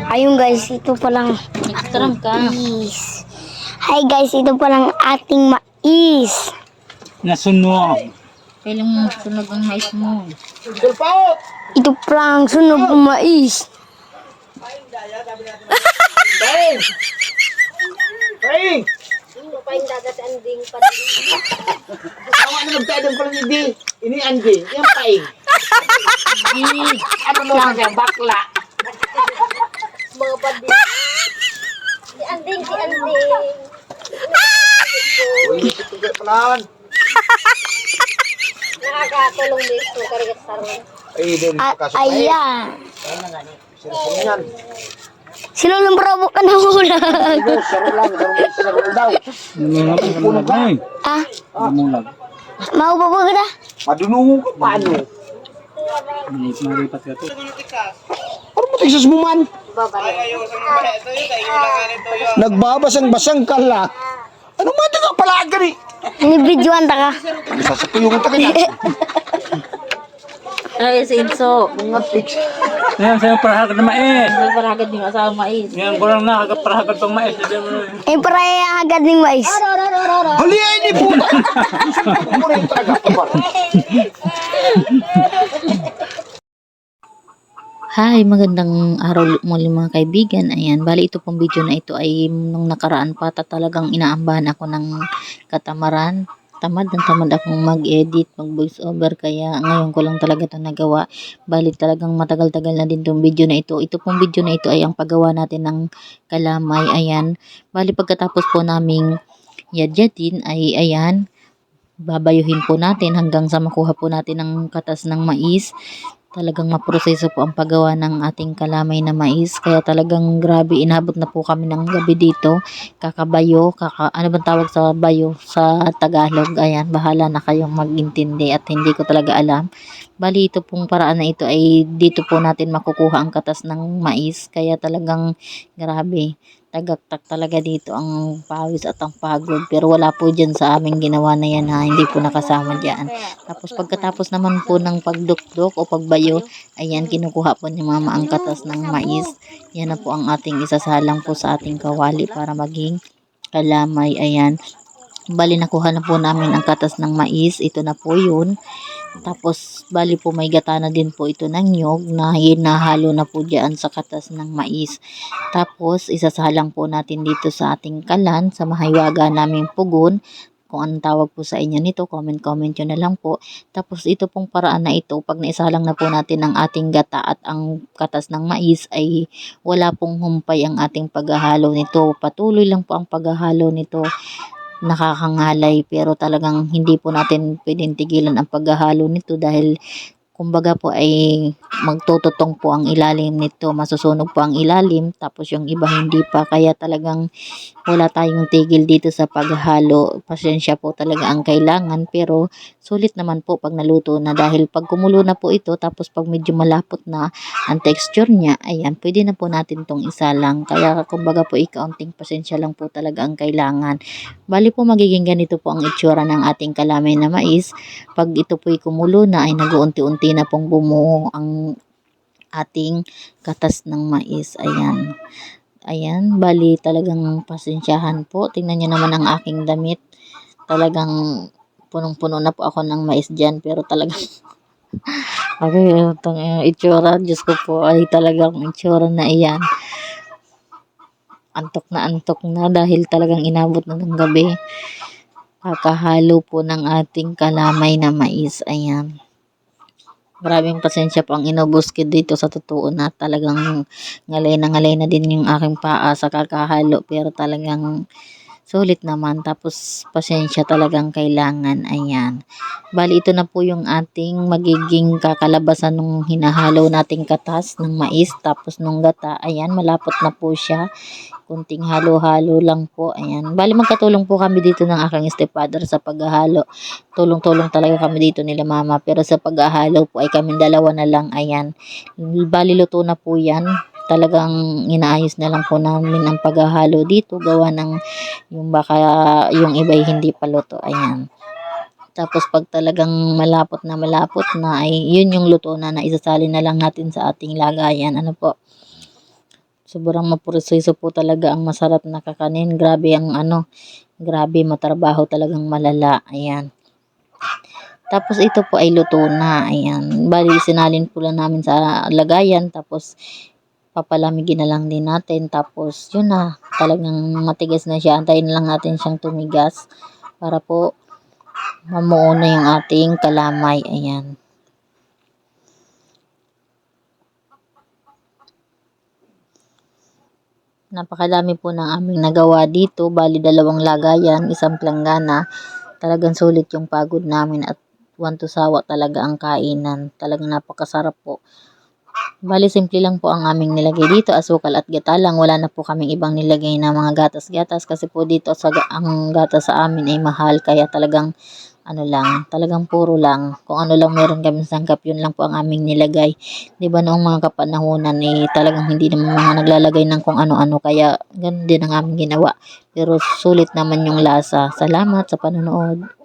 Ayun guys, ito palang mais. Hi guys, ito palang ating mais. Nasunog. Kailang sunog ang mais mo. Ito palang sunog ng mais. Paing! Paing! Paing dagat anding pa. Tama na magtadang pala hindi. Ini anjing. Yan paing. Ano mo kanya? Bakla. Mga padi. Si anding, si anding. Uy, ito ka palaan. Nakakatulong dito karigat sarong. Ay, din. Ayan. Sirapong yan. Sino nang bravo ka ng ulag? Saro lang. Saro daw. Puno ka. Ah, Mulag. mau ba ba ka? Madunungo ka. Paano? Maripat ka to. Ano mo tigsos mo man? Nagbabasang-basang ka la. Ano man ito ka pala gani? Ni-videoan ta ka. Sasapuyungan ta kanya. Ay, si Inso. Mga tigs. Ngayon sa'yo parahagad na mais. May paragad yung asawa mais. Ngayon ko lang nakakaparahagad pang mais. Eh, para agad ng mais. Haliyay ni puta! Ano na yung talaga? Hi, magandang araw muli mga kaibigan. Ayan, bali ito pong video na ito ay nung nakaraan pa talagang inaambahan ako ng katamaran. Tamad akong mag-edit, mag-voice over, kaya ngayon ko lang talaga ito nagawa. Bali talagang matagal-tagal na din itong video na ito. Ito pong video na ito ay ang paggawa natin ng kalamay. Ayan, bali pagkatapos po naming yadyatin ay ayan, babayuhin po natin hanggang sa makuha po natin ang katas ng mais. Talagang maproseso po ang paggawa ng ating kalamay na mais. Kaya talagang grabe, inabot na po kami ng gabi dito. Kakabayo, ano bang tawag sa bayo sa Tagalog? Ayan, bahala na kayong mag-intindi at hindi ko talaga alam. Bali, ito pong paraan na ito ay dito po natin makukuha ang katas ng mais. Kaya talagang grabe, tagaktak talaga dito ang pawis at ang pagod. Pero wala po dyan sa aming ginawa na yan ha, hindi po nakasama dyan. Tapos pagkatapos naman po ng pagdukdok o pagbayo, ayan, kinukuha po ni mama ang katas ng mais. Yan na po ang ating isasalang po sa ating kawali para maging kalamay. Ayan, bali nakuha na po namin ang katas ng mais. Ito na po yun. Tapos bali po may gata na din po ito ng nyog na hinahalo na po dyan sa katas ng mais. Tapos isasalang po natin dito sa ating kalan, sa mahiwaga naming pugon. Kung anong tawag po sa inyo nito, comment nyo na lang po. Tapos ito pong paraan na ito, pag naisalang na po natin ang ating gata at ang katas ng mais, ay wala pong humpay ang ating paghahalo nito. Patuloy lang po ang paghahalo nito. Nakakangalay pero talagang hindi po natin pwedeng tigilan ang paghahalo nito dahil kumbaga po ay magtututong po ang ilalim nito, masusunog po ang ilalim, tapos yung iba hindi pa, kaya talagang wala tayong tigil dito sa paghalo. Pasensya po talaga ang kailangan, pero sulit naman po pag naluto na, dahil pag kumulo na po ito, tapos pag medyo malapot na ang texture niya, ayan, pwede na po natin tong isalang. Kaya kumbaga po ikaunting pasensya lang po talaga ang kailangan. Bali po magiging ganito po ang itsura ng ating kalamay na mais. Pag ito po'y kumulo na, ay nag-uunti-unti na pong bumuo ang ating katas ng mais. Ayan. Ayan, bali talagang pasensyahan po. Tingnan niyo naman ang aking damit. Talagang punong-puno na po ako ng mais dyan. Pero talagang itong itsura, Diyos ko po, ay talagang itsura na iyan. Antok na dahil talagang inabot na ng gabi. Kakahalo po ng ating kalamay na mais. Ayan. Maraming pasensya po ang inubos ko dito, sa totoo na talagang ngalay na din yung aking paa sa kakahalo, pero talagang Sulit naman. Tapos pasensya talagang kailangan. Ayan. Bali ito na po yung ating magiging kakalabasan nung hinahalo nating katas ng mais. Tapos nung gata. Ayan, malapot na po siya. Kunting halo-halo lang po. Ayan. Bali magkatulong po kami dito ng aking stepfather sa paghahalo. Tulong-tulong talaga kami dito nila mama. Pero sa paghahalo po ay kami dalawa na lang. Ayan. Bali luto na po yan. Talagang inaayos na lang po namin ang paghahalo dito. Gawa ng yung baka yung iba'y hindi pa luto. Ayan. Tapos pag talagang malapot na ay yun yung luto na isasalin na lang natin sa ating lagayan. Ano po? Sobrang maproseso po talaga ang masarap na kakanin. Grabe ang grabe matrabaho talagang malala. Ayan. Tapos ito po ay luto na. Ayan. Bali sinalin po lang namin sa lagayan. Tapos papalamigin na lang din natin. Tapos yun na. Talagang matigas na siya. Antayin na lang natin siyang tumigas. Para po mamuo na yung ating kalamay. Ayan. Napakadami po ng aming nagawa dito. Bali 2 lagayan, 1 planggana. Talagang sulit yung pagod namin at to sawa talaga ang kainan. Talagang napakasarap po. Bali simple lang po ang aming nilagay dito. Asukal at gata lang. Wala na po kaming ibang nilagay na mga gatas-gatas. Kasi po dito ang gatas sa amin ay mahal. Kaya talagang talagang puro lang. Kung ano lang meron kami sangkap, yun lang po ang aming nilagay. Di ba noong mga kapanahunan talagang hindi naman mga naglalagay ng kung ano-ano. Kaya ganun din ang aming ginawa. Pero sulit naman yung lasa. Salamat sa panonood.